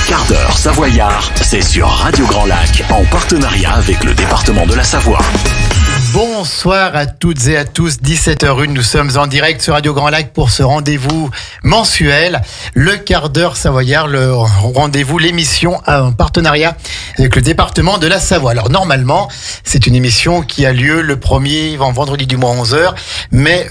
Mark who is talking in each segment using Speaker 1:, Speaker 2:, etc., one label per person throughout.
Speaker 1: Quart d'heure savoyard, c'est sur Radio Grand Lac, en partenariat avec le département de la Savoie.
Speaker 2: Bonsoir à toutes et à tous, 17h01, nous sommes en direct sur Radio Grand Lac pour ce rendez-vous mensuel, le quart d'heure savoyard, le rendez-vous, l'émission en partenariat avec le département de la Savoie. Alors normalement, c'est une émission qui a lieu le premier vendredi du mois 11h, mais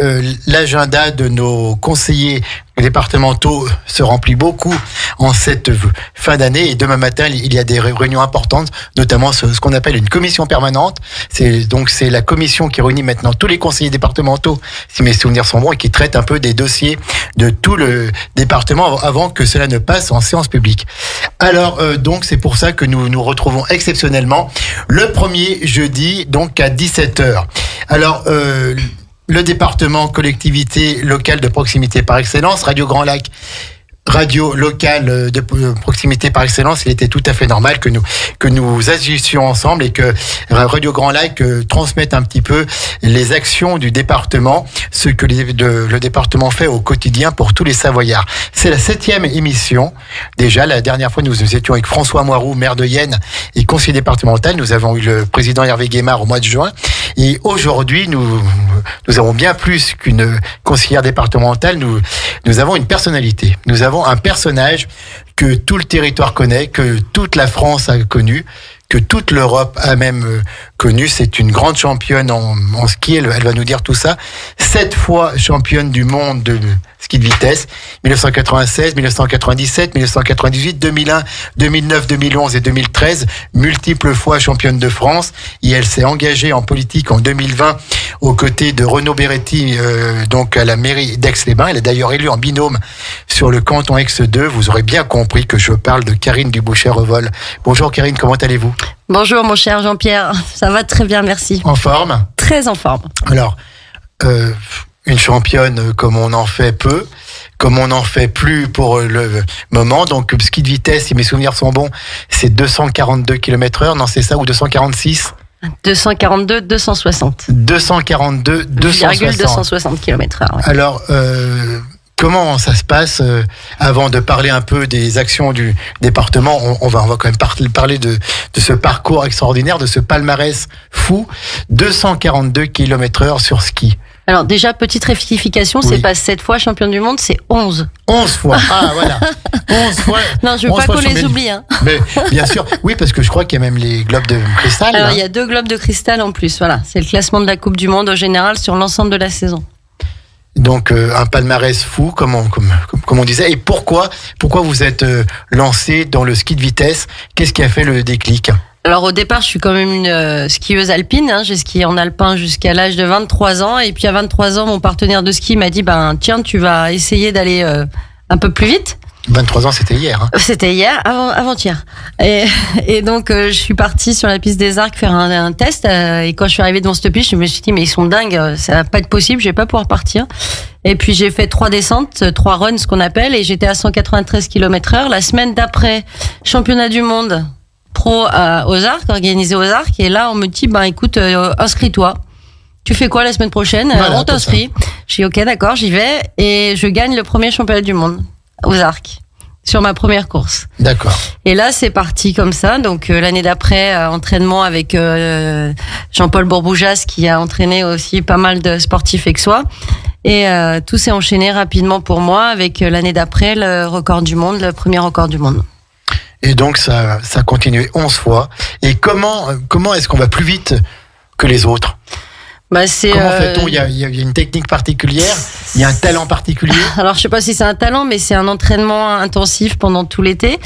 Speaker 2: l'agenda de nos conseillers départementaux se remplit beaucoup en cette fin d'année et demain matin il y a des réunions importantes, notamment ce qu'on appelle une commission permanente. C'est la commission qui réunit maintenant tous les conseillers départementaux, si mes souvenirs sont bons, et qui traite un peu des dossiers de tout le département avant que cela ne passe en séance publique. Alors donc c'est pour ça que nous nous retrouvons exceptionnellement le premier jeudi donc à 17h. Alors le département collectivité locale de proximité par excellence, Radio Grand Lac, radio locale de proximité par excellence, il était tout à fait normal que nous agissions ensemble et que Radio Grand Lac transmette un petit peu les actions du département, ce que le département fait au quotidien pour tous les Savoyards. C'est la 7e émission. Déjà, la dernière fois, nous étions avec François Moiroux, maire de Yenne et conseiller départemental. Nous avons eu le président Hervé Guémard au mois de juin. Et aujourd'hui, nous avons bien plus qu'une conseillère départementale. Nous avons une personnalité. Nous avons un personnage que tout le territoire connaît, que toute la France a connu, que toute l'Europe a même connu. C'est une grande championne en ski, elle va nous dire tout ça. 7 fois championne du monde de ski de vitesse, 1996, 1997, 1998, 2001, 2009, 2011 et 2013, multiples fois championne de France. Et elle s'est engagée en politique en 2020 aux côtés de Renaud Beretti, donc à la mairie d'Aix-les-Bains. Elle est d'ailleurs élue en binôme sur le canton Aix-2. Vous aurez bien compris que je parle de Karine Dubouchet-Revol. Bonjour Karine, comment allez-vous ?
Speaker 3: Bonjour mon cher Jean-Pierre, ça va très bien, merci.
Speaker 2: En forme ?
Speaker 3: Très en forme.
Speaker 2: Alors, une championne comme on en fait peu, comme on n'en fait plus pour le moment. Donc, ski de vitesse, si mes souvenirs sont bons, c'est 242 km/h, non c'est ça, ou 246 ?
Speaker 3: 242, 260.
Speaker 2: 242, 260.
Speaker 3: 260 km/h. Ouais.
Speaker 2: Alors, comment ça se passe avant de parler un peu des actions du département, on va quand même parler de ce parcours extraordinaire, de ce palmarès fou, 242 km/h sur ski.
Speaker 3: Alors déjà, petite rectification, oui. C'est pas 7 fois championne du monde, c'est 11.
Speaker 2: 11 fois, ah voilà. 11 fois.
Speaker 3: Non, je veux pas qu'on les oublie. Hein.
Speaker 2: Mais bien sûr, oui, parce que je crois qu'il y a même les globes de cristal.
Speaker 3: Alors il y a 2 globes de cristal en plus, voilà. C'est le classement de la Coupe du Monde au général sur l'ensemble de la saison.
Speaker 2: Donc un palmarès fou, comme on disait. Et pourquoi vous êtes lancé dans le ski de vitesse ? Qu'est-ce qui a fait le déclic ?
Speaker 3: Alors au départ, je suis quand même une skieuse alpine. Hein. J'ai skié en alpin jusqu'à l'âge de 23 ans. Et puis à 23 ans, mon partenaire de ski m'a dit tiens, tu vas essayer d'aller un peu plus vite.
Speaker 2: 23 ans, c'était hier. Hein.
Speaker 3: C'était hier, avant-hier. Et donc, je suis partie sur la piste des Arcs faire un test. Et quand je suis arrivée devant cette piste, je me suis dit, mais ils sont dingues, ça va pas être possible, je vais pas pouvoir partir. Et puis, j'ai fait 3 descentes, 3 runs, ce qu'on appelle, et j'étais à 193 km/h. La semaine d'après, championnat du monde pro aux Arcs, organisé aux Arcs. Et là, on me dit, écoute, inscris-toi. Tu fais quoi la semaine prochaine ? Voilà, on t'inscrit. Je dis, ok, d'accord, j'y vais. Et je gagne le premier championnat du monde aux Arcs sur ma première course.
Speaker 2: D'accord.
Speaker 3: Et là, c'est parti comme ça. Donc l'année d'après, entraînement avec Jean-Paul Bourboujas qui a entraîné aussi pas mal de sportifs aixois. Et tout s'est enchaîné rapidement pour moi avec l'année d'après le record du monde, le premier record du monde.
Speaker 2: Et donc ça a continué 11 fois. Et comment est-ce qu'on va plus vite que les autres ? Comment fait-on ? Il y a une technique particulière, il y a un talent particulier.
Speaker 3: Alors je sais pas si c'est un talent, mais c'est un entraînement intensif pendant tout l'été.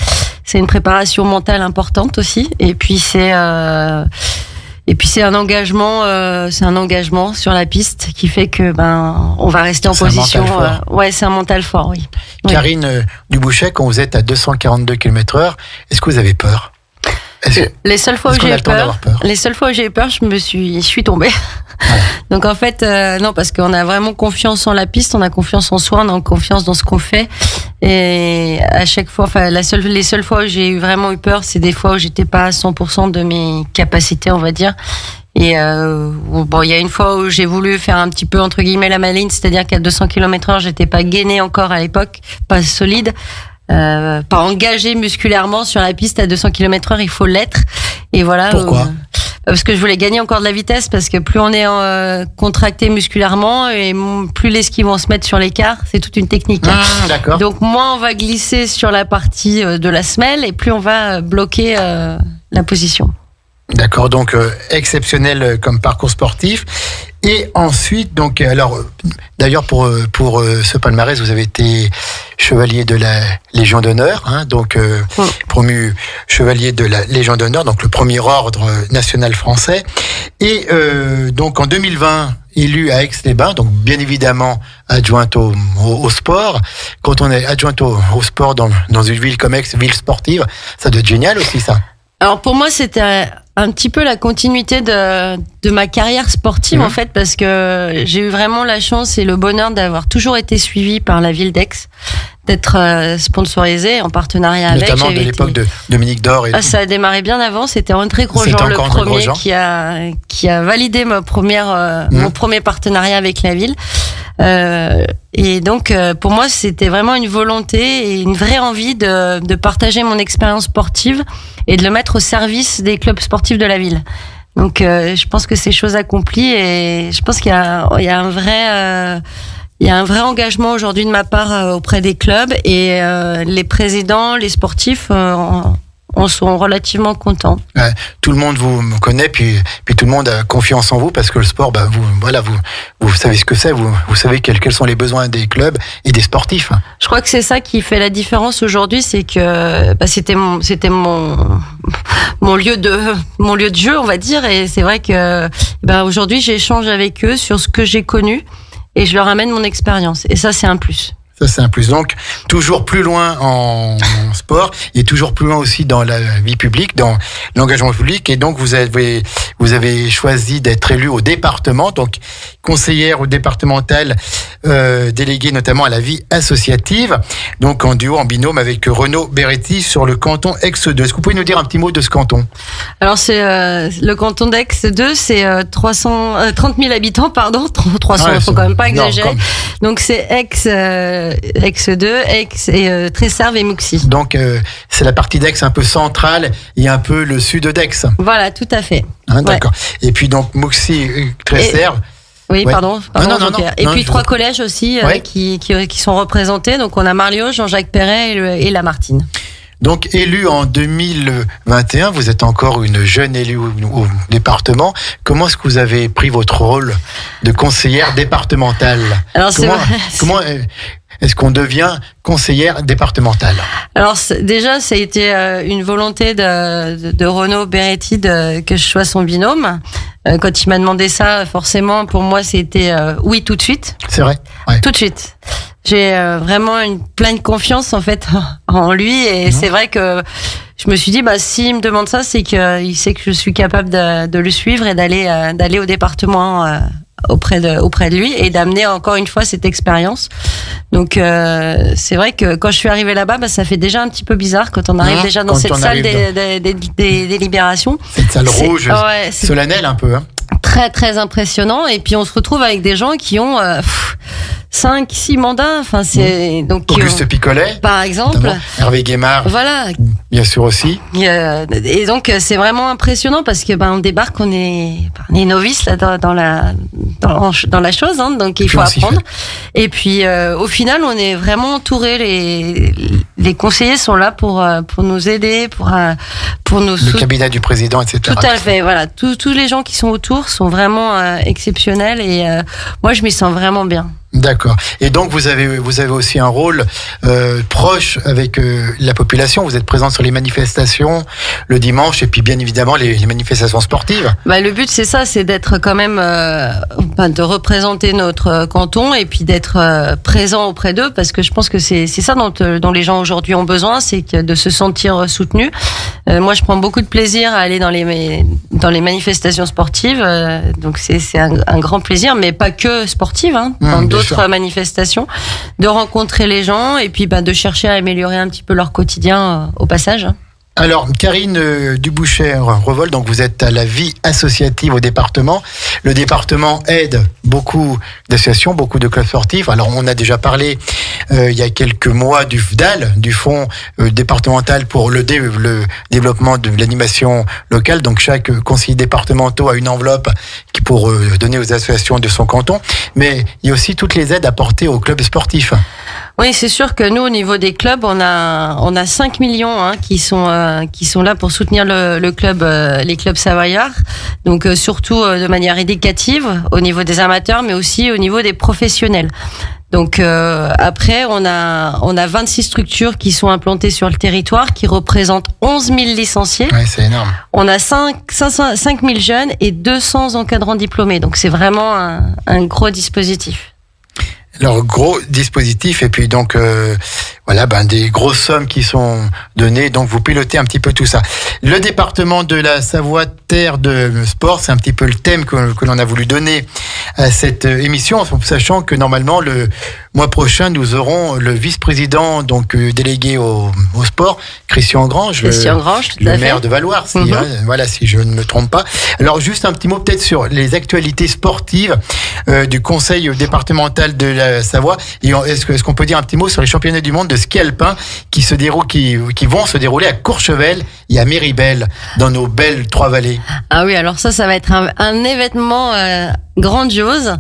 Speaker 3: C'est une préparation mentale importante aussi. Et puis c'est un engagement sur la piste qui fait que on va rester en position. Ouais, c'est un mental fort, oui.
Speaker 2: Karine Dubouchet, quand vous êtes à 242 km/h, est-ce que vous avez peur ?
Speaker 3: Les seules fois où j'ai eu peur, je suis tombée. Ouais. Donc en fait, non, parce qu'on a vraiment confiance en la piste, on a confiance en soi, on a confiance dans ce qu'on fait. Et à chaque fois, les seules fois où j'ai vraiment eu peur, c'est des fois où j'étais pas à 100% de mes capacités, on va dire. Et il y a une fois où j'ai voulu faire un petit peu entre guillemets la maline, c'est-à-dire qu'à 200 km/h, j'étais pas gainée encore à l'époque, pas solide. pas engagé musculairement sur la piste à 200 km/h, il faut l'être. Et voilà.
Speaker 2: Pourquoi
Speaker 3: parce que je voulais gagner encore de la vitesse, parce que plus on est contracté musculairement et plus les skis vont se mettre sur l'écart, c'est toute une technique.
Speaker 2: D'accord.
Speaker 3: Donc moins on va glisser sur la partie de la semelle et plus on va bloquer la position.
Speaker 2: D'accord, donc exceptionnel comme parcours sportif. Et ensuite, donc, alors, d'ailleurs, pour ce palmarès, vous avez été chevalier de la Légion d'honneur, hein, donc promu chevalier de la Légion d'honneur, donc le premier ordre national français. Et donc en 2020, élu à Aix-les-Bains, donc bien évidemment adjointe au sport. Quand on est adjointe au sport dans une ville comme Aix, ville sportive, ça doit être génial aussi, ça.
Speaker 3: Alors pour moi, c'était un petit peu la continuité de ma carrière sportive, en fait, parce que j'ai eu vraiment la chance et le bonheur d'avoir toujours été suivie par la ville d'Aix, d'être sponsorisée en partenariat avec.
Speaker 2: Notamment de l'époque de Dominique Dore. Ça
Speaker 3: a démarré bien avant. C'était André Grosjean, le premier, qui a validé mon premier partenariat avec la ville. Et donc, pour moi, c'était vraiment une volonté et une vraie envie de partager mon expérience sportive et de le mettre au service des clubs sportifs de la ville. Donc, je pense que c'est chose accomplie et je pense qu'il y a un vrai engagement aujourd'hui de ma part auprès des clubs et les présidents, les sportifs on sont relativement contents.
Speaker 2: Ouais, tout le monde vous connaît, puis tout le monde a confiance en vous parce que le sport, vous savez ce que c'est, vous savez quels sont les besoins des clubs et des sportifs.
Speaker 3: Je crois que c'est ça qui fait la différence aujourd'hui, c'est que c'était mon lieu de jeu, on va dire, et c'est vrai que aujourd'hui j'échange avec eux sur ce que j'ai connu et je leur amène mon expérience, et ça c'est un plus.
Speaker 2: Ça, c'est un plus. Donc, toujours plus loin en sport et toujours plus loin aussi dans la vie publique, dans l'engagement public. Et donc, vous avez choisi d'être élu au département, donc conseillère au départemental, déléguée notamment à la vie associative, donc en duo, en binôme avec Renaud Beretti sur le canton Aix-2. Est-ce que vous pouvez nous dire un petit mot de ce canton ?
Speaker 3: Alors, c'est le canton d'Aix-2, c'est 30 000 habitants, pardon, 300, il faut quand même pas exagérer. Donc, c'est Aix-2, Aix et Tresserve et Mouxy.
Speaker 2: Donc c'est la partie d'Aix un peu centrale et un peu le sud d'Aix.
Speaker 3: Voilà, tout à fait.
Speaker 2: Hein, d'accord. Et puis donc Mouxy, Tresserve.
Speaker 3: Oui,
Speaker 2: ouais.
Speaker 3: pardon.
Speaker 2: Non.
Speaker 3: Et puis 3 collèges aussi qui sont représentés. Donc on a Marlios, Jean-Jacques Perret et Lamartine.
Speaker 2: Donc élu en 2021, vous êtes encore une jeune élue au département. Comment est-ce que vous avez pris votre rôle de conseillère départementale ?
Speaker 3: Alors
Speaker 2: comment est-ce qu'on devient conseillère départementale ? Alors
Speaker 3: déjà, ça a été une volonté de Renaud Beretti que je sois son binôme. Quand il m'a demandé ça, forcément, pour moi, c'était oui tout de suite.
Speaker 2: C'est vrai ? Ouais.
Speaker 3: Tout de suite. J'ai vraiment une pleine confiance en fait en lui et c'est vrai que je me suis dit s'il me demande ça, c'est qu'il sait que je suis capable de le suivre et d'aller au département auprès de lui et d'amener encore une fois cette expérience. Donc c'est vrai que quand je suis arrivée là-bas, ça fait déjà un petit peu bizarre quand on arrive déjà dans cette salle des délibérations.
Speaker 2: Cette salle rouge, solennelle un peu. Hein.
Speaker 3: Très très impressionnant et puis on se retrouve avec des gens qui ont 5-6 mandats, enfin c'est donc
Speaker 2: Auguste Picolet par exemple, Hervé Guémard,
Speaker 3: voilà,
Speaker 2: bien sûr aussi.
Speaker 3: Et donc c'est vraiment impressionnant parce que on débarque, on est novice là dans la chose, hein, donc il faut apprendre. Et puis au final on est vraiment entouré, les conseillers sont là pour nous aider, pour nous
Speaker 2: le cabinet du président, etc.
Speaker 3: Tout à fait, voilà, tous les gens qui sont autour sont vraiment exceptionnels et moi je m'y sens vraiment bien.
Speaker 2: D'accord. Et donc vous avez aussi un rôle proche avec la population. Vous êtes présent sur les manifestations le dimanche et puis bien évidemment les manifestations sportives.
Speaker 3: Le but c'est ça, c'est d'être quand même de représenter notre canton et puis d'être présent auprès d'eux parce que je pense que c'est ça dont les gens aujourd'hui ont besoin, c'est de se sentir soutenus. Moi je prends beaucoup de plaisir à aller dans les manifestations sportives, donc c'est un grand plaisir, mais pas que sportive, hein, dans d'autres manifestations, de rencontrer les gens et puis de chercher à améliorer un petit peu leur quotidien au passage.
Speaker 2: Alors, Karine Duboucher-Revol, donc vous êtes à la vie associative au département. Le département aide beaucoup d'associations, beaucoup de clubs sportifs. Alors, on a déjà parlé il y a quelques mois du FDAL, du Fonds départemental pour le développement de l'animation locale. Donc, chaque conseiller départemental a une enveloppe pour donner aux associations de son canton. Mais il y a aussi toutes les aides apportées aux clubs sportifs.
Speaker 3: Oui, c'est sûr que nous, au niveau des clubs, on a 5 millions qui sont là pour soutenir le club, les clubs savoyards. Donc surtout de manière éducative au niveau des amateurs, mais aussi au niveau des professionnels. Donc après, on a 26 structures qui sont implantées sur le territoire, qui représentent 11 000 licenciés.
Speaker 2: Ouais, c'est énorme.
Speaker 3: On a 5 000 jeunes et 200 encadrants diplômés. Donc c'est vraiment un gros dispositif.
Speaker 2: Alors, gros dispositif, et puis donc voilà, des grosses sommes qui sont données, donc vous pilotez un petit peu tout ça. Le département de la Savoie, terre de sport, c'est un petit peu le thème que l'on a voulu donner à cette émission, sachant que normalement le mois prochain nous aurons le vice-président donc délégué au sport, Christian Grange, le maire de Valloire, si je ne me trompe pas. Alors juste un petit mot peut-être sur les actualités sportives du conseil départemental de la Savoie. Et est-ce qu'on peut dire un petit mot sur les championnats du monde de ski alpin qui vont se dérouler à Courchevel et à Méribel, dans nos belles Trois-Vallées?
Speaker 3: Ah oui, alors ça va être un événement grandiose.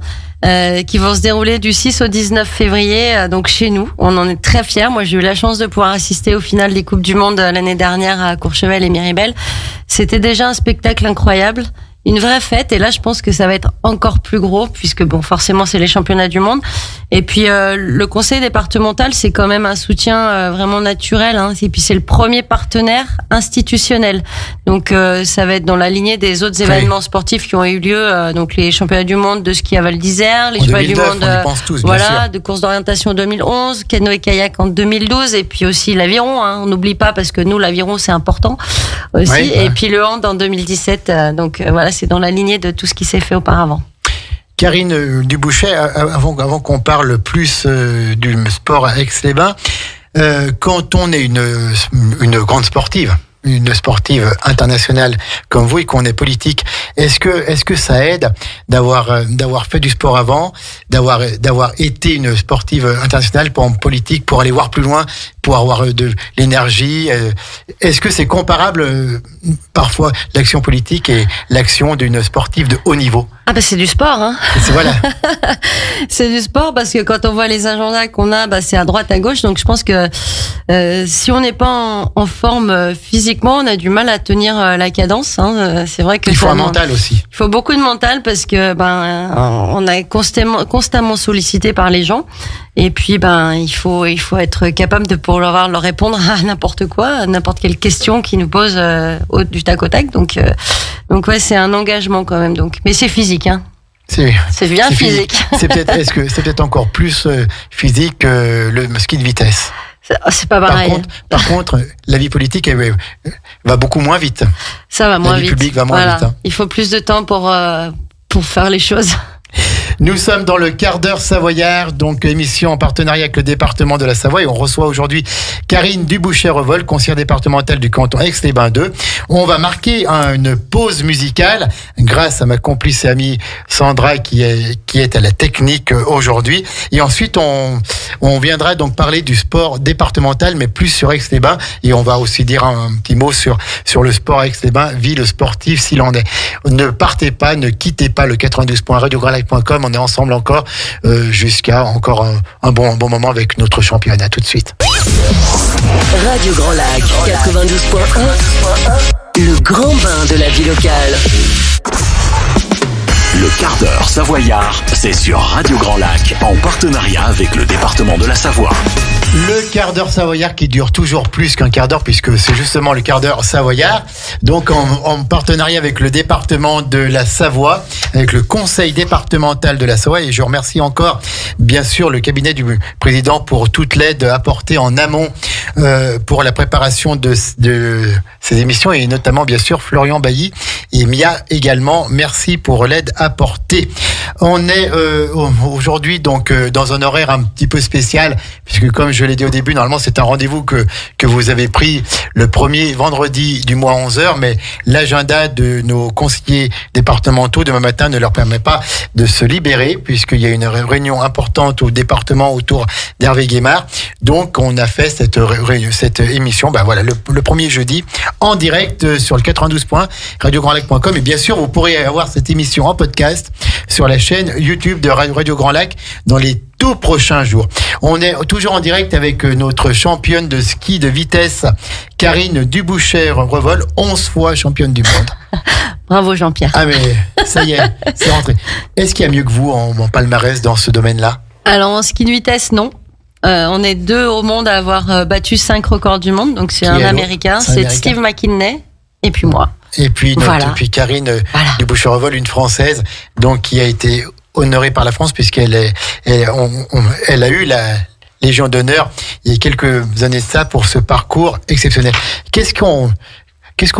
Speaker 3: Qui vont se dérouler du 6 au 19 février, donc chez nous. On en est très fiers. Moi, j'ai eu la chance de pouvoir assister au final des Coupes du Monde l'année dernière à Courchevel et Méribel. C'était déjà un spectacle incroyable. Une vraie fête, et là je pense que ça va être encore plus gros, puisque forcément c'est les championnats du monde. Et puis le conseil départemental, c'est quand même un soutien vraiment naturel, et puis c'est le premier partenaire institutionnel, donc ça va être dans la lignée des autres événements sportifs qui ont eu lieu, donc les championnats du monde de ski à Val d'Isère, les championnats du monde de course d'orientation 2011, canoë-kayak en 2012, et puis aussi l'aviron, on n'oublie pas, parce que nous l'aviron c'est important aussi, et puis le hand en 2017, donc voilà, c'est dans la lignée de tout ce qui s'est fait auparavant.
Speaker 2: Karine Duboucher, avant qu'on parle plus du sport à Aix-les-Bains, quand on est une grande sportive, une sportive internationale comme vous et qu'on est politique, est-ce que ça aide d'avoir fait du sport avant, d'avoir été une sportive internationale en politique pour aller voir plus loin, pour avoir de l'énergie? Est-ce que c'est comparable parfois l'action politique et l'action d'une sportive de haut niveau?
Speaker 3: C'est du sport,
Speaker 2: Voilà.
Speaker 3: C'est du sport, parce que quand on voit les agendas qu'on a, c'est à droite, à gauche. Donc je pense que si on n'est pas en forme physiquement, on a du mal à tenir la cadence. C'est vrai que
Speaker 2: il faut un mental aussi.
Speaker 3: Il faut beaucoup de mental, parce que on est constamment sollicité par les gens. Et puis il faut être capable de pouvoir leur répondre à n'importe quoi, à n'importe quelle question qu'ils nous posent du tac au tac. Donc ouais, c'est un engagement quand même. Mais c'est physique, C'est bien physique.
Speaker 2: Est-ce que c'est peut-être encore plus physique que le ski de vitesse?
Speaker 3: C'est pas pareil.
Speaker 2: Par contre, la vie politique elle va beaucoup moins vite.
Speaker 3: Ça va moins vite.
Speaker 2: La vie publique va moins vite.
Speaker 3: Il faut plus de temps pour faire les choses.
Speaker 2: Nous sommes dans le quart d'heure savoyard, donc émission en partenariat avec le département de la Savoie, et on reçoit aujourd'hui Karine Duboucher-Revol, conseillère départementale du canton Aix-les-Bains 2. On va marquer une pause musicale grâce à ma complice et amie Sandra qui est à la technique aujourd'hui, et ensuite on viendra donc parler du sport départemental, mais plus sur Aix-les-Bains, et on va aussi dire un petit mot sur le sport à Aix-les-Bains, ville sportive s'il en est. Ne partez pas, ne quittez pas le 92.radiograndlac.com. On est ensemble encore jusqu'à encore un bon moment avec notre championnat. Tout de suite.
Speaker 4: Radio Grand Lac 92.1, le grand bain de la vie locale.
Speaker 1: Le quart d'heure savoyard, c'est sur Radio Grand Lac, en partenariat avec le département de la Savoie.
Speaker 2: Le quart d'heure savoyard qui dure toujours plus qu'un quart d'heure, puisque c'est justement le quart d'heure savoyard. Donc en partenariat avec le département de la Savoie, avec le conseil départemental de la Savoie. Et je remercie encore, bien sûr, le cabinet du président pour toute l'aide apportée en amont pour la préparation de ces émissions, et notamment, bien sûr, Florian Bailly et Mia également. Merci pour l'aide apportée. apporter. On est aujourd'hui donc dans un horaire un petit peu spécial, puisque comme je l'ai dit au début, normalement c'est un rendez-vous que vous avez pris le premier vendredi du mois à 11h, mais l'agenda de nos conseillers départementaux demain matin ne leur permet pas de se libérer, puisqu'il y a une réunion importante au département autour d'Hervé Guémard. Donc on a fait cette émission, voilà, le premier jeudi en direct sur le 92 points, radiograndlac.com, et bien sûr vous pourrez avoir cette émission en podcast sur la chaîne YouTube de Radio Grand Lac dans les tout prochains jours. On est toujours en direct avec notre championne de ski de vitesse, Karine Duboucher-Revol, 11 fois championne du monde.
Speaker 3: Bravo Jean-Pierre.
Speaker 2: Ah mais ça y est, c'est rentré. Est-ce qu'il y a mieux que vous en palmarès dans ce domaine-là?
Speaker 3: Alors en ski de vitesse, non. On est 2 au monde à avoir battu 5 records du monde. Donc c'est un Américain, c'est Steve McKinney et puis moi.
Speaker 2: Et puis, puis Karine Duboucher-Revol, une Française, donc qui a été honorée par la France puisqu'elle a eu la Légion d'honneur il y a quelques années de ça pour ce parcours exceptionnel. Qu'est-ce qu'on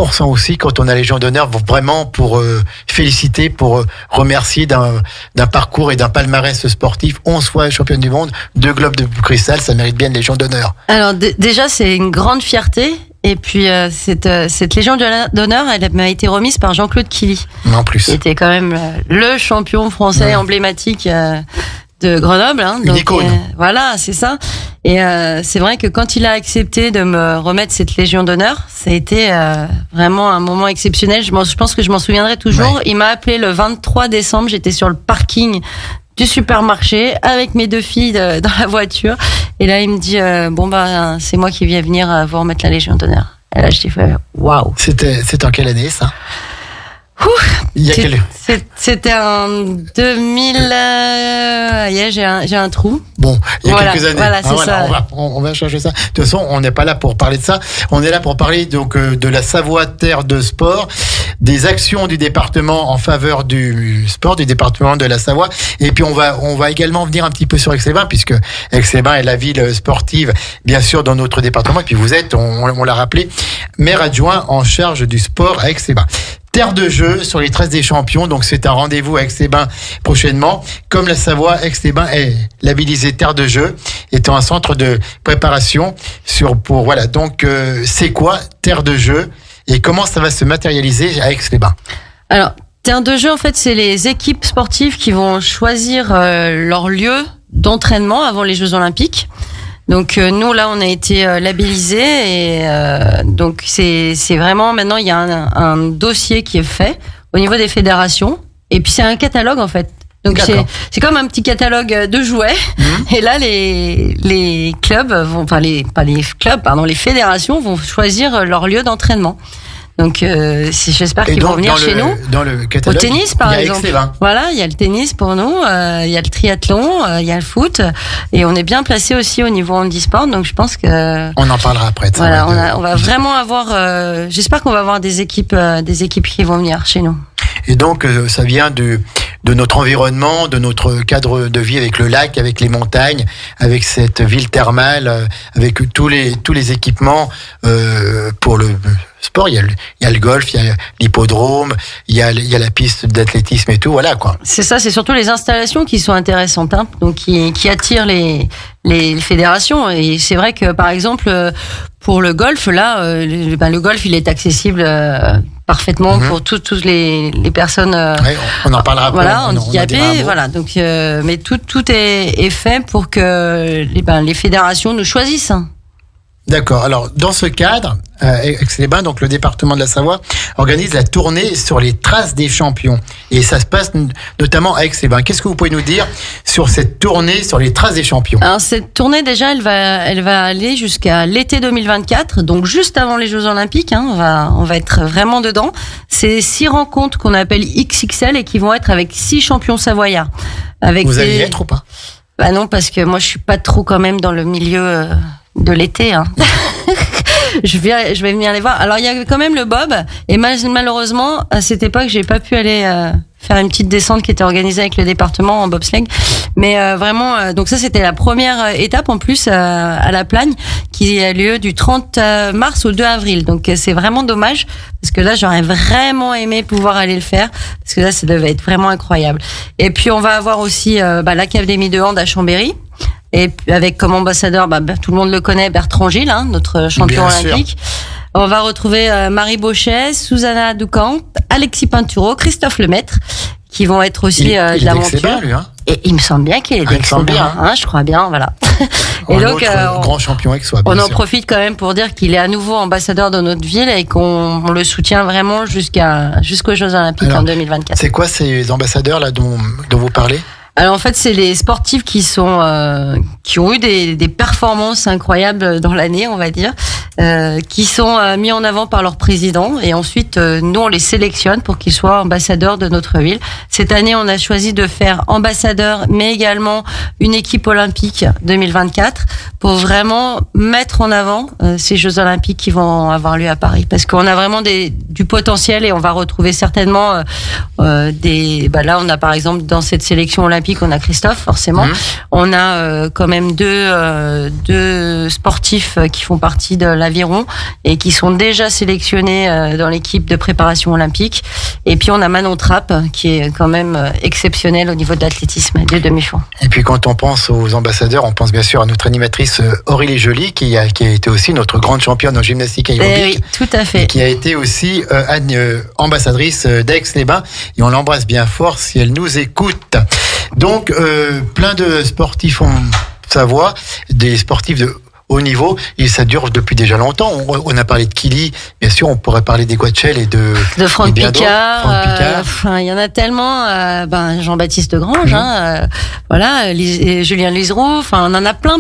Speaker 2: ressent aussi quand on a Légion d'honneur, vraiment pour féliciter, pour remercier d'un parcours et d'un palmarès sportif, 11 fois championne du monde, 2 globes de cristal, ça mérite bien une Légion d'honneur.
Speaker 3: Alors déjà, c'est une grande fierté. Et puis cette Légion d'honneur, elle m'a été remise par Jean-Claude Killy.
Speaker 2: En plus.
Speaker 3: Qui était quand même le champion français emblématique de Grenoble. Hein,
Speaker 2: une icône.
Speaker 3: Voilà, c'est ça. Et c'est vrai que quand il a accepté de me remettre cette Légion d'honneur, ça a été vraiment un moment exceptionnel. Je pense que je m'en souviendrai toujours. Ouais. Il m'a appelé le 23 décembre, j'étais sur le parking du supermarché avec mes 2 filles dans la voiture. Et là, il me dit, c'est moi qui viens venir vous remettre la Légion d'honneur. Et là, je t'ai fait, waouh.
Speaker 2: C'était en quelle année, ça?
Speaker 3: C'était en 2000. J'ai un trou.
Speaker 2: Bon, il y a quelques années.
Speaker 3: Voilà, c'est ça.
Speaker 2: On va chercher ça. De toute façon, on n'est pas là pour parler de ça. On est là pour parler donc de la Savoie terre de sport, des actions du département en faveur du sport du département de la Savoie. Et puis on va également venir un petit peu sur Aix-les-Bains, puisque Aix-les-Bains est la ville sportive, bien sûr, dans notre département. Et puis vous êtes, on l'a rappelé, maire adjoint en charge du sport à Aix-les-Bains. Terre de jeu sur les traces des champions, donc c'est un rendez-vous à Aix-les-Bains prochainement. Comme la Savoie, Aix-les-Bains est labellisée terre de jeu, étant un centre de préparation donc c'est quoi terre de jeu et comment ça va se matérialiser à Aix-les-Bains? Alors,
Speaker 3: terre de jeu, en fait, c'est les équipes sportives qui vont choisir leur lieu d'entraînement avant les Jeux Olympiques. Donc nous là on a été labellisés et donc c'est vraiment maintenant il y a un dossier qui est fait au niveau des fédérations et puis c'est un catalogue en fait. Donc c'est comme un petit catalogue de jouets et là les clubs vont les fédérations vont choisir leur lieu d'entraînement. Donc j'espère qu'ils vont venir chez nous.
Speaker 2: Dans le catalogue,
Speaker 3: au tennis par exemple. Voilà, il y a le tennis pour nous, il y a le triathlon, il y a le foot et on est bien placé aussi au niveau handisport. Donc je pense que
Speaker 2: on en parlera après.
Speaker 3: Voilà, on va vraiment avoir j'espère qu'on va avoir des équipes qui vont venir chez nous.
Speaker 2: Et donc ça vient de notre environnement, de notre cadre de vie avec le lac, avec les montagnes, avec cette ville thermale, avec tous les équipements pour le sport. Il y a le golf, il y a l'hippodrome, il y a la piste d'athlétisme et tout, voilà quoi.
Speaker 3: C'est ça, c'est surtout les installations qui sont intéressantes, hein, donc qui attirent les fédérations. Et c'est vrai que par exemple pour le golf, là, le golf il est accessible parfaitement pour toutes les personnes.
Speaker 2: On en parlera après.
Speaker 3: Voilà, handicapées, voilà. Donc, mais tout est fait pour que les fédérations nous choisissent.
Speaker 2: D'accord. Alors, dans ce cadre, Aix-les-Bains, donc le département de la Savoie, organise la tournée sur les traces des champions. Et ça se passe notamment à Aix-les-Bains. Qu'est-ce que vous pouvez nous dire sur cette tournée sur les traces des champions?
Speaker 3: Alors, cette tournée, déjà, elle va aller jusqu'à l'été 2024, donc juste avant les Jeux Olympiques. Hein, on va être vraiment dedans. C'est 6 rencontres qu'on appelle XXL et qui vont être avec 6 champions savoyards.
Speaker 2: Vous allez y être ou pas?
Speaker 3: Bah non, parce que moi, je suis pas trop quand même dans le milieu de l'été. Hein. je vais venir les voir. Alors il y a quand même le bob et malheureusement à cette époque j'ai pas pu aller faire une petite descente qui était organisée avec le département en bobsleigh. Mais vraiment, donc ça c'était la première étape en plus à la Plagne qui a lieu du 30 mars au 2 avril. Donc c'est vraiment dommage parce que là j'aurais vraiment aimé pouvoir aller le faire parce que là ça devait être vraiment incroyable. Et puis on va avoir aussi l'Académie de hand à Chambéry. Et avec comme ambassadeur, tout le monde le connaît, Bertrand Gilles, notre champion olympique. On va retrouver Marie Bauchet, Susanna Doucan, Alexis Pinturo, Christophe Lemaître, qui vont être aussi de l'aventure. Et il me semble bien qu'il est d'Aix-les-Bains, je crois bien, voilà. Et donc,
Speaker 2: grand champion aixois.
Speaker 3: On en profite quand même pour dire qu'il est à nouveau ambassadeur de notre ville et qu'on le soutient vraiment jusqu'aux Jeux Olympiques en 2024.
Speaker 2: C'est quoi ces ambassadeurs là dont vous parlez?
Speaker 3: Alors en fait, c'est les sportifs qui ont eu des performances incroyables dans l'année, on va dire, qui sont mis en avant par leur président. Et ensuite, nous, on les sélectionne pour qu'ils soient ambassadeurs de notre ville. Cette année, on a choisi de faire ambassadeur, mais également une équipe olympique 2024 pour vraiment mettre en avant ces Jeux Olympiques qui vont avoir lieu à Paris. Parce qu'on a vraiment du potentiel et on va retrouver certainement là, on a par exemple dans cette sélection olympique, on a Christophe, forcément. On a quand même deux sportifs qui font partie de l'aviron et qui sont déjà sélectionnés dans l'équipe de préparation olympique. Et puis on a Manon Trapp qui est quand même exceptionnel au niveau de l'athlétisme des demi-fond.
Speaker 2: Et puis quand on pense aux ambassadeurs, on pense bien sûr à notre animatrice Aurélie Joly qui a été aussi notre grande championne en gymnastique aérobique.
Speaker 3: Oui, tout à fait.
Speaker 2: Et qui a été aussi ambassadrice d'Aix-les-Bains et on l'embrasse bien fort si elle nous écoute. Donc, plein de sportifs en Savoie, des sportifs de haut niveau, et ça dure depuis déjà longtemps. On a parlé de Kili, bien sûr, on pourrait parler des Guachel et de
Speaker 3: Franck Picard. Il y en a tellement. Jean-Baptiste Grange, Julien Liseroux. On en a plein.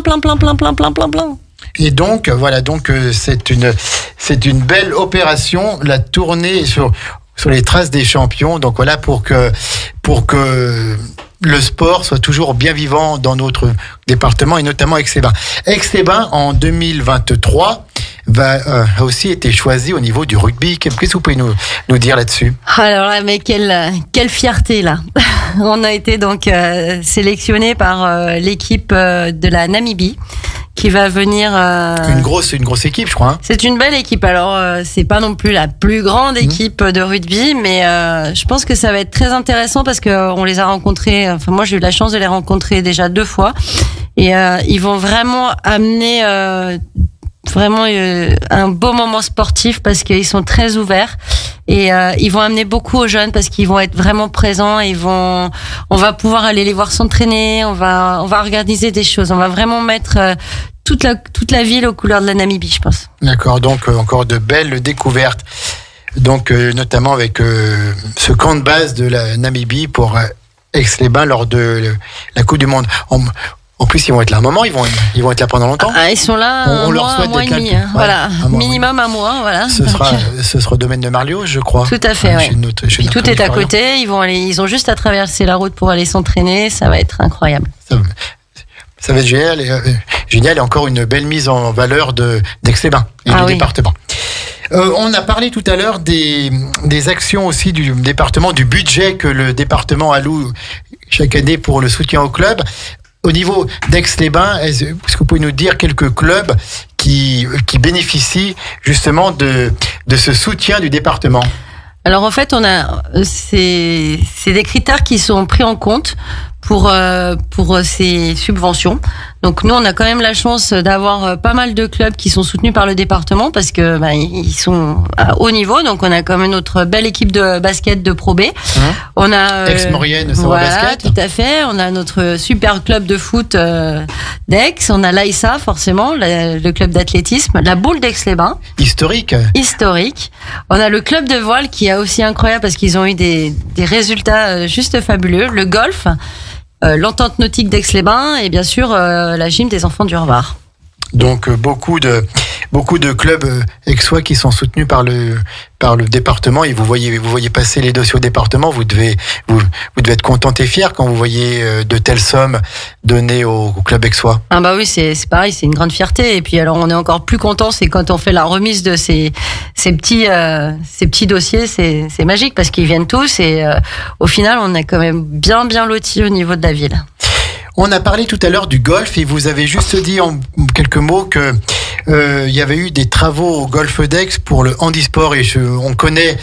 Speaker 3: Et
Speaker 2: donc, c'est une belle opération, la tournée sur les traces des champions. Donc voilà, pour que le sport soit toujours bien vivant dans notre département et notamment Aix-les-Bains. Aix-les-Bains, en 2023, a aussi été choisi au niveau du rugby. Qu'est-ce que vous pouvez nous dire là-dessus?
Speaker 3: Alors là, mais quelle fierté là. On a été donc sélectionné par l'équipe de la Namibie qui va venir.
Speaker 2: Une grosse équipe, je crois.
Speaker 3: C'est une belle équipe. Alors, c'est pas non plus la plus grande équipe de rugby, mais je pense que ça va être très intéressant parce que on les a rencontrés. Enfin, moi, j'ai eu la chance de les rencontrer déjà 2 fois, et ils vont vraiment amener un beau moment sportif parce qu'ils sont très ouverts. Et ils vont amener beaucoup aux jeunes parce qu'ils vont être vraiment présents. On va pouvoir aller les voir s'entraîner. On va organiser des choses. On va vraiment mettre toute la ville aux couleurs de la Namibie, je pense.
Speaker 2: D'accord. Donc encore de belles découvertes. Donc notamment avec ce camp de base de la Namibie pour Aix-les-Bains lors de la Coupe du Monde. En plus, ils vont être là un moment, ils vont être là pendant longtemps.
Speaker 3: Ils sont là un mois et demi. Minimum un mois, voilà.
Speaker 2: Ce sera au domaine de Marlios, je crois.
Speaker 3: Tout à fait, oui. Tout est à côté, ils ont juste à traverser la route pour aller s'entraîner, ça va être incroyable.
Speaker 2: Ça va être génial et encore une belle mise en valeur d'Aix-les-Bains et du département. On a parlé tout à l'heure des actions aussi du département, du budget que le département alloue chaque année pour le soutien au club. Au niveau d'Aix-les-Bains, est-ce que vous pouvez nous dire quelques clubs qui bénéficient justement de ce soutien du département?
Speaker 3: Alors en fait, c'est des critères qui sont pris en compte pour ces subventions. Donc nous, on a quand même la chance d'avoir pas mal de clubs qui sont soutenus par le département parce que ils sont à haut niveau. Donc on a quand même notre belle équipe de basket de Pro B. On a
Speaker 2: Aix-Maurienne, Savoie Basket.
Speaker 3: Tout à fait. On a notre super club de foot d'Aix. On a l'AISA forcément, le club d'athlétisme, la Boule d'Aix-les-Bains. Historique. On a le club de voile qui est aussi incroyable parce qu'ils ont eu des résultats juste fabuleux. Le golf. L'entente nautique d'Aix-les-Bains et bien sûr la gym des enfants du Revard.
Speaker 2: Donc beaucoup de clubs aixois qui sont soutenus par le département, et vous voyez passer les dossiers au département, vous devez être content et fier quand vous voyez de telles sommes données au club aixois.
Speaker 3: Ah bah oui, c'est pareil, c'est une grande fierté. Et puis alors on est encore plus content, c'est quand on fait la remise de ces petits dossiers, c'est magique parce qu'ils viennent tous et au final on est quand même bien lotis au niveau de la ville.
Speaker 2: On a parlé tout à l'heure du golf et vous avez juste dit en quelques mots que il y avait eu des travaux au Golf d'Aix pour le handisport et on connaît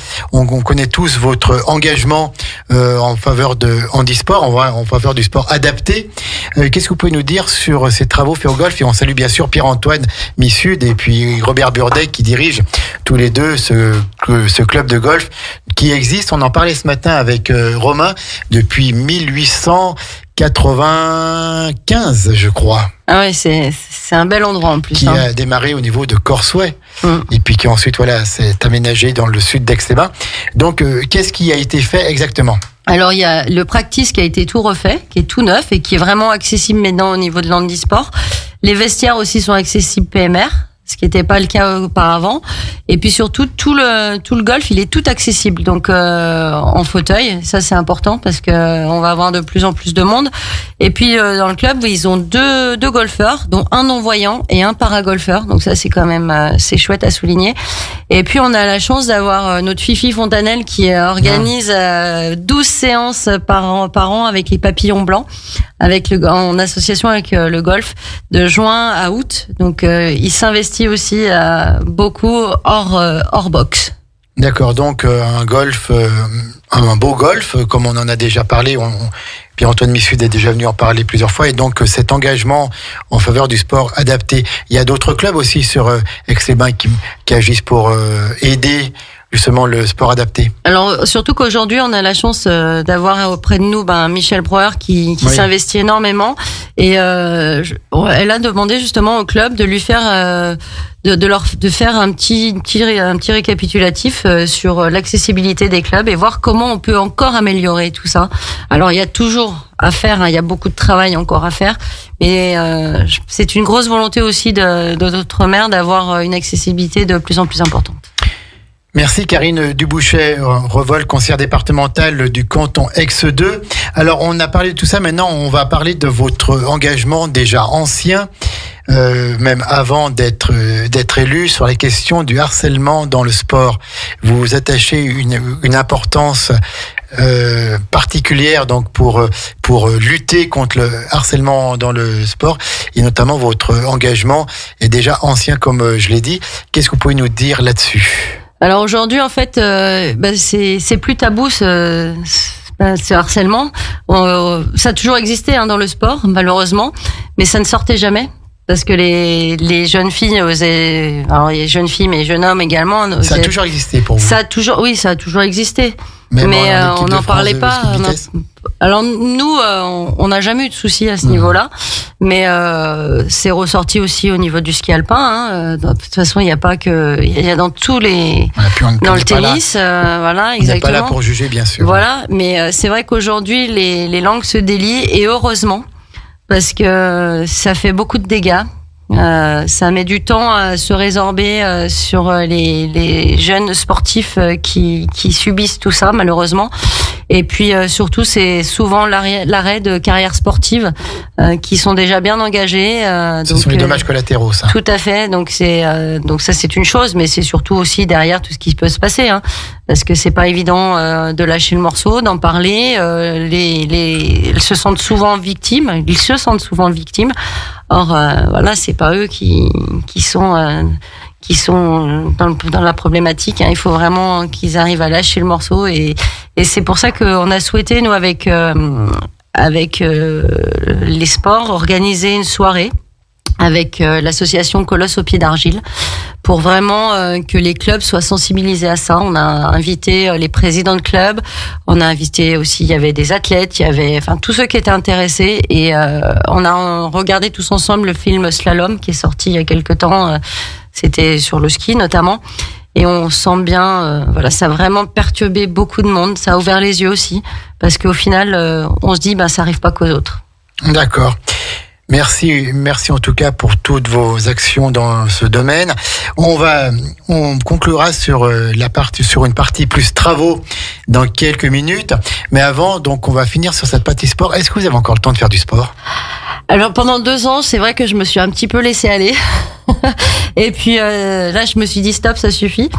Speaker 2: tous votre engagement en faveur de handisport, en faveur du sport adapté. Qu'est-ce que vous pouvez nous dire sur ces travaux faits au golf? Et on salue bien sûr Pierre-Antoine Missud et puis Robert Burdet qui dirigent tous les deux ce club de golf qui existe. On en parlait ce matin avec Romain depuis 1895, je crois.
Speaker 3: Ah ouais, c'est un bel endroit en plus.
Speaker 2: Qui a démarré au niveau de Corsouet et puis qui ensuite s'est aménagé dans le sud d'Aix-les-Bains. Donc qu'est-ce qui a été fait exactement?
Speaker 3: Alors il y a le practice qui a été tout refait, qui est tout neuf et qui est vraiment accessible maintenant au niveau de l'handisport. Les vestiaires aussi sont accessibles PMR, ce qui n'était pas le cas auparavant. Et puis surtout, tout le golf, il est tout accessible. Donc en fauteuil, ça c'est important parce que on va avoir de plus en plus de monde. Et puis dans le club, ils ont deux golfeurs, dont un non-voyant et un paragolfeur. Donc ça c'est quand même c'est chouette à souligner. Et puis on a la chance d'avoir notre Fifi Fontanelle qui organise 12 séances par an avec les papillons blancs, en association avec le golf de juin à août. Donc il s'investit aussi beaucoup hors box.
Speaker 2: D'accord, donc un beau golf, comme on en a déjà parlé. Pierre-Antoine Missud est déjà venu en parler plusieurs fois, et donc cet engagement en faveur du sport adapté. Il y a d'autres clubs aussi sur Aix-les-Bains qui agissent pour aider justement le sport adapté. Alors
Speaker 3: surtout qu'aujourd'hui on a la chance d'avoir auprès de nous Michel Breuer qui s'investit énormément et elle a demandé justement au club de lui faire de faire un petit récapitulatif sur l'accessibilité des clubs et voir comment on peut encore améliorer tout ça. Alors il y a toujours à faire, il y a beaucoup de travail encore à faire, mais c'est une grosse volonté aussi de notre maire d'avoir une accessibilité de plus en plus importante.
Speaker 2: Merci Karine Dubouchet, Revol, conseillère départementale du canton Aix 2. Alors on a parlé de tout ça, maintenant on va parler de votre engagement déjà ancien, même avant d'être élu, sur la question du harcèlement dans le sport. Vous attachez une importance particulière donc pour lutter contre le harcèlement dans le sport, et notamment votre engagement est déjà ancien comme je l'ai dit. Qu'est-ce que vous pouvez nous dire là-dessus?
Speaker 3: Alors aujourd'hui, en fait, c'est plus tabou ce harcèlement. Ça a toujours existé dans le sport, malheureusement, mais ça ne sortait jamais. Parce que les jeunes filles osaient, alors les jeunes filles mais les jeunes hommes également.
Speaker 2: Ça a toujours existé pour vous?
Speaker 3: Ça a toujours existé. Mais on n'en parlait pas. Alors nous, on n'a jamais eu de soucis à ce niveau-là, mais c'est ressorti aussi au niveau du ski alpin. De toute façon, il n'y a pas que, il y a dans tous les, dans le tennis, voilà, exactement. On n'est pas
Speaker 2: là pour juger, bien sûr.
Speaker 3: Voilà, mais c'est vrai qu'aujourd'hui les langues se délient et heureusement. Parce que ça fait beaucoup de dégâts. Ça met du temps à se résorber sur les jeunes sportifs qui subissent tout ça, malheureusement. Et puis surtout, c'est souvent l'arrêt de carrières sportives qui sont déjà bien engagées.
Speaker 2: Ce sont les dommages collatéraux, ça.
Speaker 3: Tout à fait. Donc ça c'est une chose, mais c'est surtout aussi derrière tout ce qui peut se passer, parce que c'est pas évident de lâcher le morceau, d'en parler. Ils se sentent souvent victimes. Or voilà, c'est pas eux qui sont dans la problématique. Il faut vraiment qu'ils arrivent à lâcher le morceau, et c'est pour ça qu'on a souhaité, nous, avec les sports, organiser une soirée avec l'association Colosse au pied d'argile, pour vraiment que les clubs soient sensibilisés à ça. On a invité les présidents de clubs, on a invité aussi, il y avait des athlètes, il y avait tous ceux qui étaient intéressés, et on a regardé tous ensemble le film Slalom qui est sorti il y a quelque temps, c'était sur le ski notamment, et on sent bien, ça a vraiment perturbé beaucoup de monde, ça a ouvert les yeux aussi, parce qu'au final, on se dit, ça arrive pas qu'aux autres.
Speaker 2: D'accord. Merci en tout cas pour toutes vos actions dans ce domaine. On conclura sur une partie plus travaux dans quelques minutes. Mais avant, donc, on va finir sur cette partie sport. Est-ce que vous avez encore le temps de faire du sport?
Speaker 3: Alors pendant 2 ans, c'est vrai que je me suis un petit peu laissée aller. Et puis là, je me suis dit stop, ça suffit.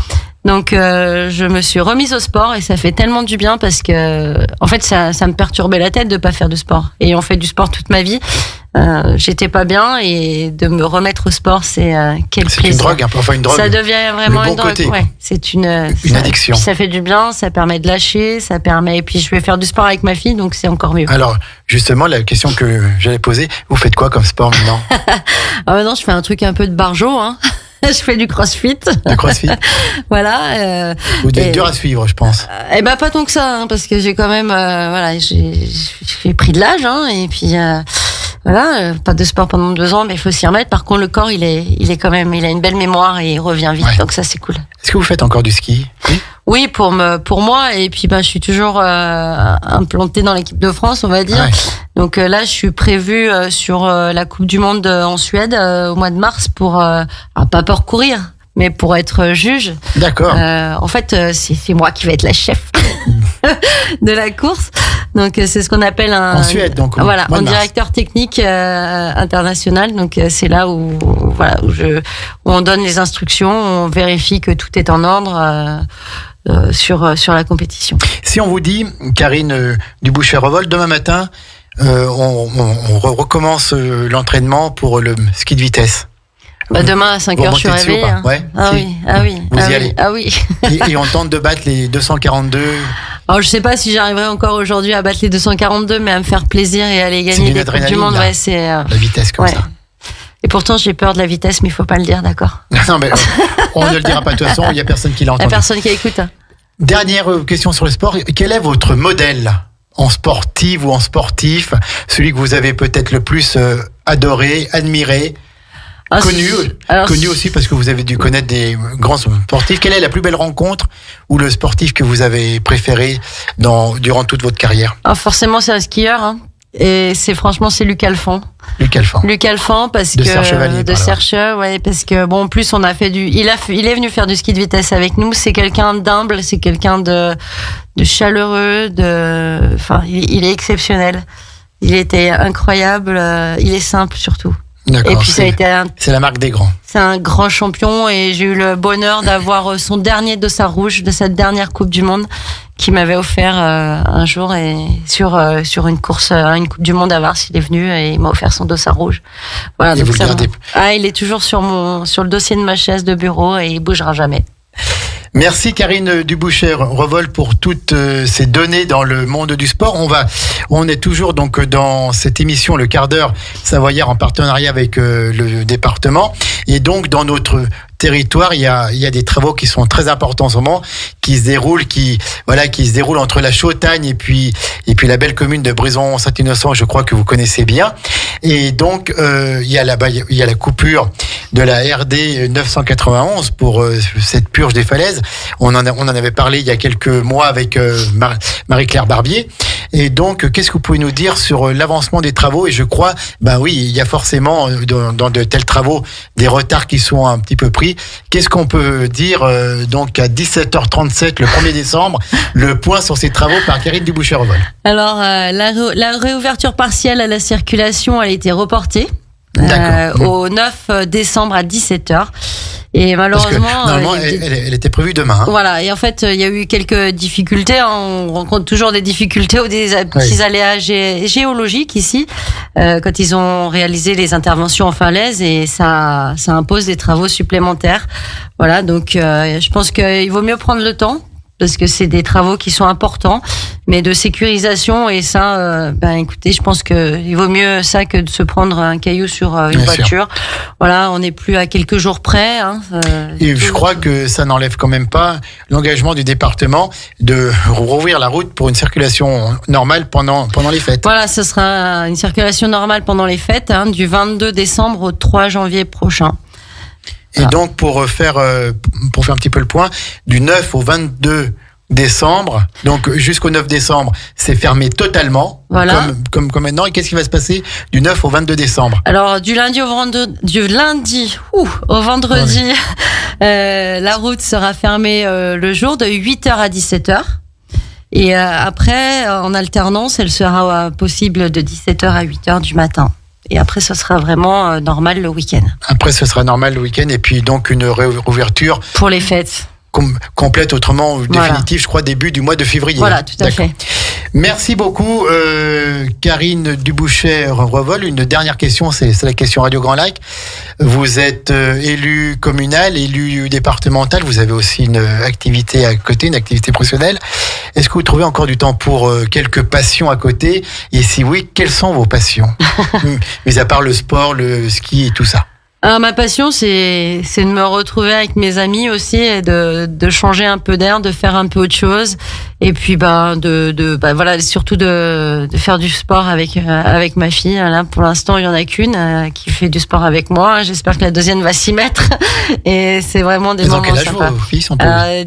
Speaker 3: Donc je me suis remise au sport et ça fait tellement du bien parce que en fait ça me perturbait la tête de pas faire de sport. Ayant fait du sport toute ma vie, j'étais pas bien et de me remettre au sport, c'est quel plaisir.
Speaker 2: C'est une drogue, enfin une drogue.
Speaker 3: Ça devient vraiment
Speaker 2: bon
Speaker 3: une drogue.
Speaker 2: Côté,
Speaker 3: ouais, c'est une
Speaker 2: addiction.
Speaker 3: Ça fait du bien, ça permet de lâcher, ça permet. Et puis je vais faire du sport avec ma fille, donc c'est encore mieux.
Speaker 2: Alors justement, la question que j'allais poser, vous faites quoi comme sport maintenant?
Speaker 3: Maintenant, je fais un truc un peu de barjo, hein. Je fais du crossfit.
Speaker 2: Du crossfit.
Speaker 3: Voilà.
Speaker 2: Vous devez être dur à suivre, je pense.
Speaker 3: Eh ben pas tant que ça, hein, parce que j'ai quand même, j'ai pris de l'âge, hein, et puis voilà, pas de sport pendant 2 ans, mais il faut s'y remettre. Par contre, le corps, il est quand même, il a une belle mémoire et il revient vite, donc ça c'est cool.
Speaker 2: Est-ce que vous faites encore du ski?
Speaker 3: Oui, pour moi, et puis je suis toujours implantée dans l'équipe de France, on va dire.
Speaker 2: Ouais.
Speaker 3: Donc là, je suis prévue sur la Coupe du Monde en Suède au mois de mars pour pas pour courir, mais pour être juge.
Speaker 2: D'accord.
Speaker 3: En fait, c'est moi qui vais être la chef de la course. Donc c'est ce qu'on appelle
Speaker 2: en Suède, donc
Speaker 3: voilà, un directeur technique international. Donc c'est là où on donne les instructions, on vérifie que tout est en ordre. Sur la compétition.
Speaker 2: Si on vous dit, Karine Duboucher-Revol, demain matin, on recommence l'entraînement pour le ski de vitesse.
Speaker 3: Demain à 5h, je suis réveillée.
Speaker 2: Ouais.
Speaker 3: Ah oui.
Speaker 2: Vous y allez.
Speaker 3: Ah oui.
Speaker 2: et on tente de battre les 242.
Speaker 3: Alors je sais pas si j'arriverai encore aujourd'hui à battre les 242, mais à me faire plaisir et à aller gagner des Coupes du Monde.
Speaker 2: Là.
Speaker 3: Ouais, c'est
Speaker 2: la vitesse comme ça.
Speaker 3: Et pourtant, j'ai peur de la vitesse, mais il faut pas le dire, d'accord?
Speaker 2: Non, mais on ne le dira pas de toute façon, il y a personne qui l'entend.
Speaker 3: Il y a personne qui écoute.
Speaker 2: Dernière question sur le sport. Quel est votre modèle en sportive ou en sportif? Celui que vous avez peut-être le plus adoré, admiré, connu aussi parce que vous avez dû connaître des grands sportifs. Quelle est la plus belle rencontre ou le sportif que vous avez préféré durant toute votre carrière?
Speaker 3: Forcément, c'est un skieur, hein. Et c'est Luc Alphand. Luc Alphand parce
Speaker 2: de
Speaker 3: que
Speaker 2: Serre-Chevalier,
Speaker 3: de Serre, ouais, parce que bon, en plus on a fait il est venu faire du ski de vitesse avec nous. C'est quelqu'un d'humble, c'est quelqu'un de chaleureux, il est exceptionnel. Il était incroyable, il est simple surtout.
Speaker 2: D'accord.
Speaker 3: Et puis c'est
Speaker 2: la marque des grands.
Speaker 3: C'est un grand champion et j'ai eu le bonheur d'avoir son dernier dossard rouge de cette dernière Coupe du Monde qui m'avait offert un jour et sur une course, une Coupe du Monde à Vars, il est venu et il m'a offert son dossard rouge. Voilà.
Speaker 2: Et donc vous le gardez?
Speaker 3: Il est toujours sur le dossier de ma chaise de bureau et il bougera jamais.
Speaker 2: Merci Karine Duboucher-Revol pour toutes ces données dans le monde du sport. On est toujours donc dans cette émission Le Quart d'heure Savoyard en partenariat avec le département et donc dans notre territoire, il y a des travaux qui sont très importants en ce moment, qui se déroulent entre la Chautagne et puis la belle commune de Brison-Saint-Innocent, je crois que vous connaissez bien. Et donc il y a la coupure de la RD 991 pour cette purge des falaises. On en avait parlé il y a quelques mois avec Marie-Claire Barbier. Et donc, qu'est-ce que vous pouvez nous dire sur l'avancement des travaux? Et je crois, oui, il y a forcément dans de tels travaux des retards qui sont un petit peu pris. Qu'est-ce qu'on peut dire donc à 17h37 le 1er décembre, le point sur ces travaux par Karine Duboucher-Revol? Alors,
Speaker 3: la réouverture partielle à la circulation a été reportée au 9 décembre à 17h. Et malheureusement,
Speaker 2: parce que, normalement, elle était prévue demain. Hein.
Speaker 3: Voilà. Et en fait, il y a eu quelques difficultés. On rencontre toujours des difficultés ou des petits aléas géologiques ici quand ils ont réalisé les interventions en falaise et ça impose des travaux supplémentaires. Voilà. Donc, je pense qu'il vaut mieux prendre le temps. Parce que c'est des travaux qui sont importants, mais de sécurisation et ça, écoutez, je pense que il vaut mieux ça que de se prendre un caillou sur une voiture. Sûr. Voilà, on n'est plus à quelques jours près. Hein,
Speaker 2: et je crois que ça n'enlève quand même pas l'engagement du département de rouvrir la route pour une circulation normale pendant les fêtes.
Speaker 3: Voilà, ce sera une circulation normale pendant les fêtes, du 22 décembre au 3 janvier prochain.
Speaker 2: Et donc pour faire un petit peu le point, du 9 au 22 décembre. Donc jusqu'au 9 décembre, c'est fermé totalement.
Speaker 3: Voilà.
Speaker 2: Comme maintenant. Et qu'est-ce qui va se passer du 9 au 22 décembre?
Speaker 3: Alors du lundi au vendredi, la route sera fermée le jour de 8h à 17h. Et après, en alternance, elle sera possible de 17h à 8h du matin. Et après, ce sera vraiment normal le week-end.
Speaker 2: Après, ce sera normal le week-end. Et puis donc une réouverture
Speaker 3: pour les fêtes.
Speaker 2: Complète, autrement définitive, je crois, début du mois de février.
Speaker 3: Voilà, tout à fait.
Speaker 2: Merci beaucoup, Karine Dubouchet-Revol. Une dernière question, c'est la question Radio Grand Lac. Vous êtes élu communal, élu départemental, vous avez aussi une activité à côté, une activité professionnelle. Est-ce que vous trouvez encore du temps pour quelques passions à côté? Et si oui, quelles sont vos passions? Mis à part le sport, le ski et tout ça.
Speaker 3: Alors, ma passion, c'est de me retrouver avec mes amis aussi et de changer un peu d'air, de faire un peu autre chose. Et puis, voilà, surtout de faire du sport avec ma fille. Là, pour l'instant, il y en a qu'une qui fait du sport avec moi. J'espère que la deuxième va s'y mettre. Et c'est vraiment des moments sympas.
Speaker 2: Quel âge vos filles sont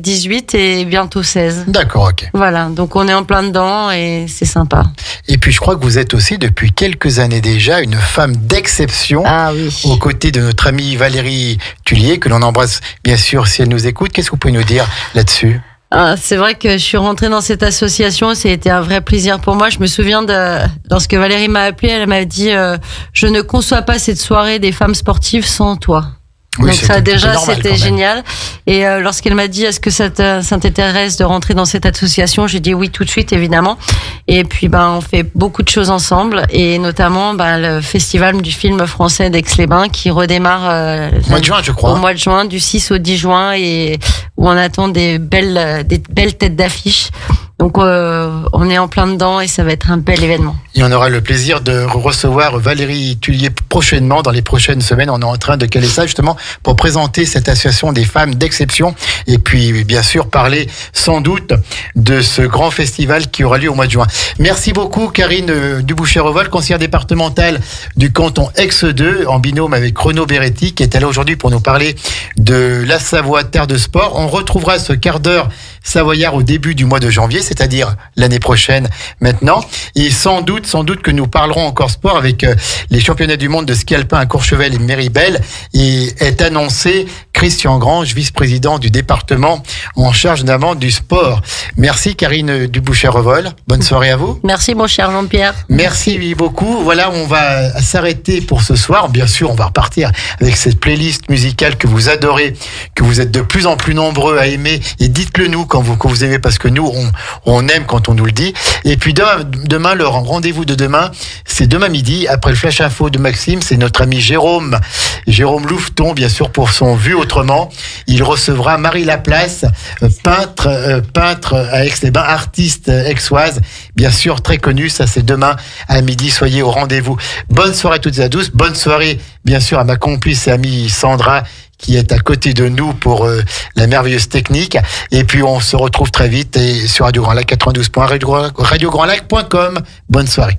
Speaker 3: 18 et bientôt 16.
Speaker 2: D'accord, ok.
Speaker 3: Voilà, donc on est en plein dedans et c'est sympa.
Speaker 2: Et puis, je crois que vous êtes aussi, depuis quelques années déjà, une femme d'exception.
Speaker 3: Ah oui.
Speaker 2: Aux côtés de notre amie Valérie Tullier, que l'on embrasse bien sûr si elle nous écoute. Qu'est-ce que vous pouvez nous dire là-dessus?
Speaker 3: C'est vrai que je suis rentrée dans cette association, c'était un vrai plaisir pour moi. Je me souviens lorsque Valérie m'a appelée, elle m'a dit je ne conçois pas cette soirée des femmes sportives sans toi.
Speaker 2: Oui,
Speaker 3: donc ça déjà c'était génial. Et lorsqu'elle m'a dit est-ce que ça t'intéresse de rentrer dans cette association, j'ai dit oui tout de suite évidemment. Et puis on fait beaucoup de choses ensemble et notamment le festival du film français d'Aix-les-Bains qui redémarre
Speaker 2: au mois de juin, je crois.
Speaker 3: Au mois de juin, du 6 au 10 juin et où on attend des belles têtes d'affiche. Donc on est en plein dedans et ça va être un bel événement.
Speaker 2: Et on aura le plaisir de recevoir Valérie Tullier prochainement, dans les prochaines semaines. On est en train de caler ça justement pour présenter cette association des femmes d'exception et puis bien sûr parler sans doute de ce grand festival qui aura lieu au mois de juin. Merci beaucoup Karine Dubouchet-Revol, conseillère départementale du canton Aix-2, en binôme avec Renaud Béretti qui est là aujourd'hui pour nous parler de la Savoie Terre de Sport. On retrouvera ce quart d'heure savoyard au début du mois de janvier, c'est-à-dire l'année prochaine maintenant. Et sans doute que nous parlerons encore sport avec les championnats du monde de ski alpin à Courchevel et Méribel. Et est annoncé Christian Grange, vice-président du département en charge notamment du sport. Merci Karine Dubouchet-Revol. Bonne soirée à vous.
Speaker 3: Merci mon cher Jean-Pierre.
Speaker 2: Merci beaucoup. Voilà, on va s'arrêter pour ce soir. Bien sûr, on va repartir avec cette playlist musicale que vous adorez, que vous êtes de plus en plus nombreux à aimer. Et dites-le nous quand vous aimez, parce que nous, on aime quand on nous le dit. Et puis demain, le rendez-vous de demain, c'est demain midi, après le Flash Info de Maxime, c'est notre ami Jérôme Louveton, bien sûr, pour son Vu Autrement. Il recevra Marie Laplace, peintre à Aix-les-Bains, artiste aixoise, bien sûr, très connue. Ça, c'est demain à midi. Soyez au rendez-vous. Bonne soirée à toutes et à tous. Bonne soirée, bien sûr, à ma complice et amie Sandra, qui est à côté de nous pour la merveilleuse technique. Et puis, on se retrouve très vite et sur Radio Grand Lac 92.1, radiograndlac.com. Bonne soirée.